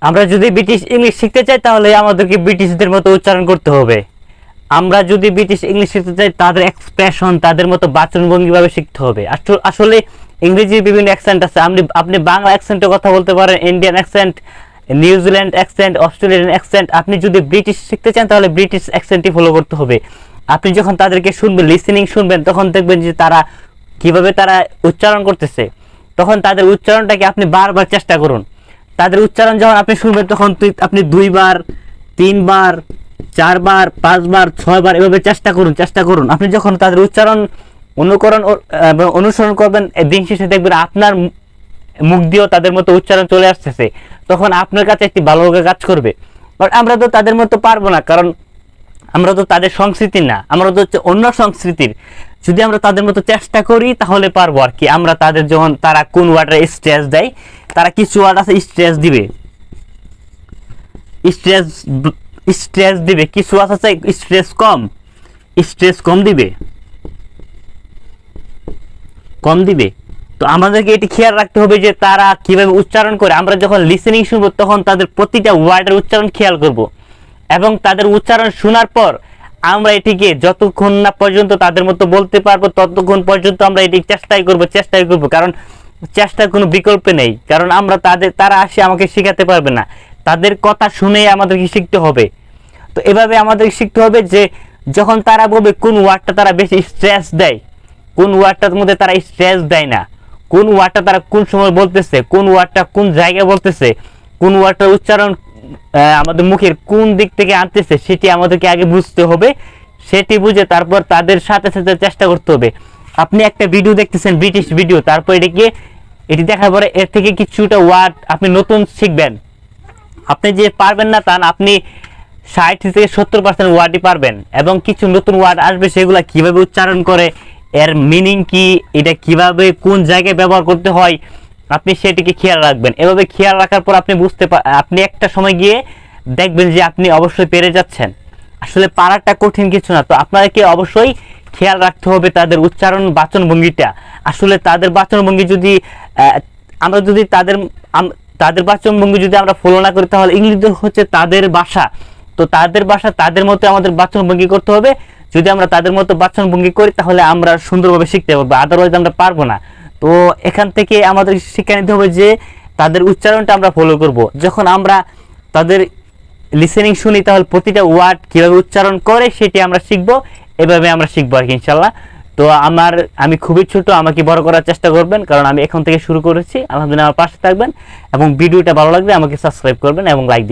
আমরা যদি British English শিখতে চাই তাহলে আমাদেরকে ব্রিটিশদের মতো উচ্চারণ করতে হবে। আমরা যদি ব্রিটিশ ইংলিশ শিখতে চাই তাদের এক্সপ্রেশন, তাদের মতো বাচনভঙ্গিভাবে শিখতে হবে। আসলে ইংরেজির বিভিন্ন অ্যাকসেন্ট আছে। আপনি বাংলা অ্যাকসেন্টে কথা বলতে পারেন, Indian accent, New Zealand accent, Australian accent. আপনি যদি ব্রিটিশ শিখতে চান তাহলে ব্রিটিশ অ্যাকসেন্টই ফলো করতে হবে। আপনি যখন তাদেরকে শুনবেন, লিসেনিং শুনবেন, তখন দেখবেন যে তারা কিভাবে তারা উচ্চারণ করতেছে। তখন তাদের উচ্চারণটাকে আপনি বারবার চেষ্টা করুন। তাদের উচ্চারণ যখন আপনি শুনবেন তখন আপনি 2 বার, 3 বার, 4 বার, 5 বার, 6 বার এভাবে চেষ্টা করুন। আপনি যখন তাদের উচ্চারণ অনুসরণ করবেন, দিন শেষে দেখবেন আপনার মুখ দিয়েও তাদের মতো উচ্চারণ চলে আসতেছে। তখন আপনার কাছে একটি ভালো লাগা কাজ করবে। বাট আমরা তো তাদের মতো পারবো না, কারণ আমরা তো তাদের সংস্কৃতি না, আমরা তো হচ্ছে অন্য সংস্কৃতির। যদি আমরা তাদের মতো চেষ্টা করি তাহলে পারবো আর কি। আমরা তাদের যখন তারা কোন ওয়ার্ডে স্ট্রেস দেয়, তারা কিছু ওয়ার্ড আছে স্ট্রেস দিবে, স্ট্রেস দিবে, কিছু আছে স্ট্রেস কম দিবে। তো আমাদেরকে এটি খেয়াল রাখতে হবে যে তারা কিভাবে উচ্চারণ করে। আমরা যখন লিসেনিং শুনবো তখন তাদের প্রতিটা ওয়ার্ডের উচ্চারণ খেয়াল করব, এবং তাদের উচ্চারণ শোনার পর আমরা এটিকে যতক্ষণ না পর্যন্ত তাদের মতো বলতে পারবো ততক্ষণ পর্যন্ত আমরা এটি চেষ্টাই করব। কারণ চেষ্টার কোনো বিকল্প নেই। কারণ তারা আসে আমাকে শেখাতে পারবে না, তাদের কথা শুনেই আমাদেরকে শিখতে হবে। তো এভাবে আমাদের শিখতে হবে যে যখন তারা বলবে কোন ওয়ার্ডটা তারা বেশি স্ট্রেস দেয়, কোন ওয়ার্ডটার মধ্যে তারা স্ট্রেস দেয় না, কোন ওয়ার্ডটা তারা কোন সময় বলতেছে, কোন ওয়ার্ডটা কোন জায়গায় বলতেছে, কোন ওয়ার্ডটার উচ্চারণ আমাদের মুখের কোন দিক থেকে আনতেছে, সেটি আমাদেরকে আগে বুঝতে হবে। সেটি বুঝে তারপর তাদের সাথে সাথে চেষ্টা করতে হবে। আপনি একটা ভিডিও দেখতেছেন, ব্রিটিশ ভিডিও, তারপর এটি দেখার পরে এর থেকে কিছুটা ওয়ার্ড আপনি নতুন শিখবেন। আপনি যে পারবেন না তা না, আপনি 60 থেকে 70% ওয়ার্ডই পারবেন, এবং কিছু নতুন ওয়ার্ড আসবে, সেগুলা কিভাবে উচ্চারণ করে, এর মিনিং কি, এটা কিভাবে কোন জায়গায় ব্যবহার করতে হয়, আপনি সেটিকে খেয়াল রাখবেন। এভাবে খেয়াল রাখার পর আপনি একটা সময় গিয়ে দেখবেন যে আপনি অবশ্যই পেরে যাচ্ছেন। আসলে পারাটা কঠিন কিছু না। তো আপনাদেরকে অবশ্যই খেয়াল রাখতে হবে তাদের উচ্চারণ, বাচনভঙ্গিটা। আসলে তাদের বাচনভঙ্গি যদি আমরা যদি তাদের বাচনভঙ্গি যদি আমরা ফলো না করি, তাহলে ইংলিশ হচ্ছে তাদের ভাষা। তো তাদের ভাষা, তাদের মতো আমাদের বাচনভঙ্গি করতে হবে। যদি আমরা তাদের মতো বাচনভঙ্গি করি তাহলে আমরা সুন্দরভাবে শিখতে পারবো, আদারওয়াইজ আমরা পারবো না। তো এখান থেকে আমাদের শিক্ষা নিতে হবে যে তাদের উচ্চারণটা আমরা ফলো করব। যখন আমরা তাদের লিসেনিং শুনি তাহলে প্রতিটা ওয়ার্ড কীভাবে উচ্চারণ করে সেটি আমরা শিখবো। এভাবে আমরা শিখবো আর কি, ইনশাল্লাহ। তো আমি খুবই ছোট, আমাকে বড় করার চেষ্টা করবেন, কারণ আমি এখন থেকে শুরু করেছি। আলহামদুলিল্লাহ, আমার পাশে থাকবেন, এবং ভিডিওটা ভালো লাগলে আমাকে সাবস্ক্রাইব করবেন এবং লাইক দিবেন।